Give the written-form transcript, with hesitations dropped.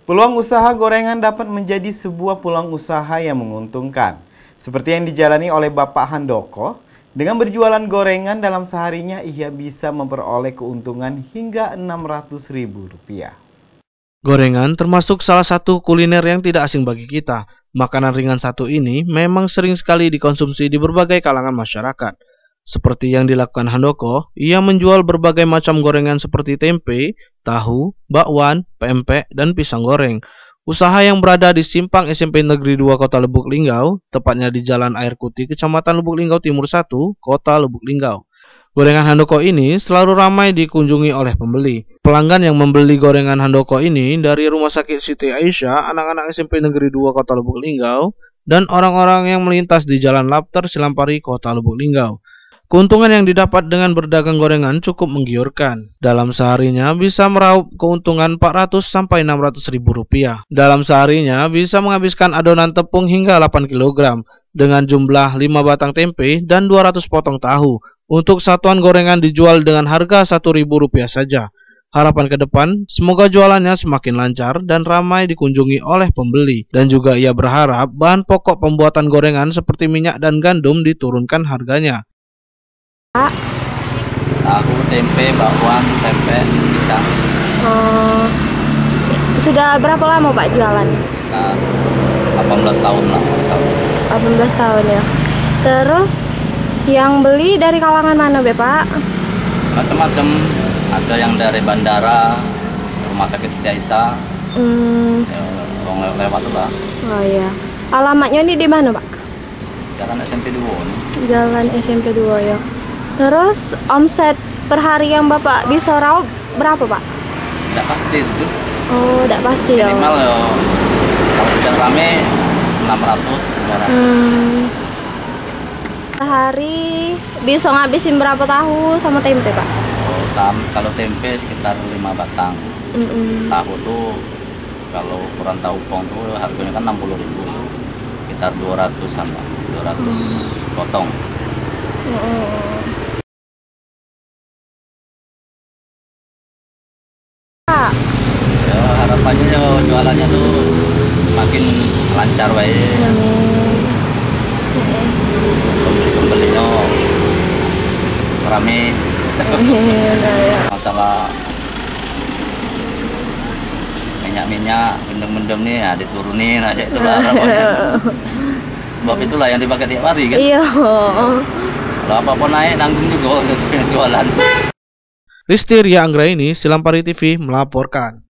Peluang usaha gorengan dapat menjadi sebuah peluang usaha yang menguntungkan. Seperti yang dijalani oleh Bapak Handoko, dengan berjualan gorengan dalam seharinya ia bisa memperoleh keuntungan hingga Rp600.000. Gorengan termasuk salah satu kuliner yang tidak asing bagi kita. Makanan ringan satu ini memang sering sekali dikonsumsi di berbagai kalangan masyarakat. Seperti yang dilakukan Handoko, ia menjual berbagai macam gorengan seperti tempe, tahu, bakwan, pempek, dan pisang goreng. Usaha yang berada di simpang SMP Negeri 2 Kota Lubuk Linggau, tepatnya di Jalan Air Kuti, Kecamatan Lubuk Linggau Timur 1, Kota Lubuk Linggau. Gorengan Handoko ini selalu ramai dikunjungi oleh pembeli. Pelanggan yang membeli gorengan Handoko ini dari Rumah Sakit Siti Aisyah, anak-anak SMP Negeri 2 Kota Lubuk Linggau, dan orang-orang yang melintas di Jalan Lapter Silampari, Kota Lubuk Linggau. Keuntungan yang didapat dengan berdagang gorengan cukup menggiurkan. Dalam seharinya bisa meraup keuntungan Rp400-600.000. Dalam seharinya bisa menghabiskan adonan tepung hingga 8 kg dengan jumlah 5 batang tempe dan 200 potong tahu. Untuk satuan gorengan dijual dengan harga Rp1.000 saja. Harapan ke depan, semoga jualannya semakin lancar dan ramai dikunjungi oleh pembeli. Dan juga ia berharap bahan pokok pembuatan gorengan seperti minyak dan gandum diturunkan harganya. Tahu, tempe, bakwan, pempek, pisang. Sudah berapa lama Pak jualan? 18 tahun lah. 18 tahun ya. Terus yang beli dari kalangan mana Bapak? Macam-macam. Ada yang dari bandara, Rumah Sakit Siti Aisyah. Orang lewat lah. Oh iya. Alamatnya ini di mana Pak? Jalan SMP 2. Jalan SMP 2 ya. Terus omset per hari yang Bapak bisa raup berapa Pak? Tidak pasti itu. Oh, tidak pasti ya. Minimal ya, kalau sedang rame 600. Sehari bisa ngabisin berapa tahu sama tempe Pak? Kalau tempe sekitar 5 batang. Tahu tuh kalau ukuran tahu pong tuh harganya kan 60.000. Sekitar 200-an lah, 200 potong. Ya, harapannya ya jualannya tuh makin lancar baik. Pembelinya rame. Masalah minyak mendem nih ya diturunin aja, itulah harapannya. Sebab itulah yang dipakai tiap hari kan. Iya. Kalau apa-apa naik nanggung juga jualan. Rizty Ria Anggraini, Silampari TV melaporkan.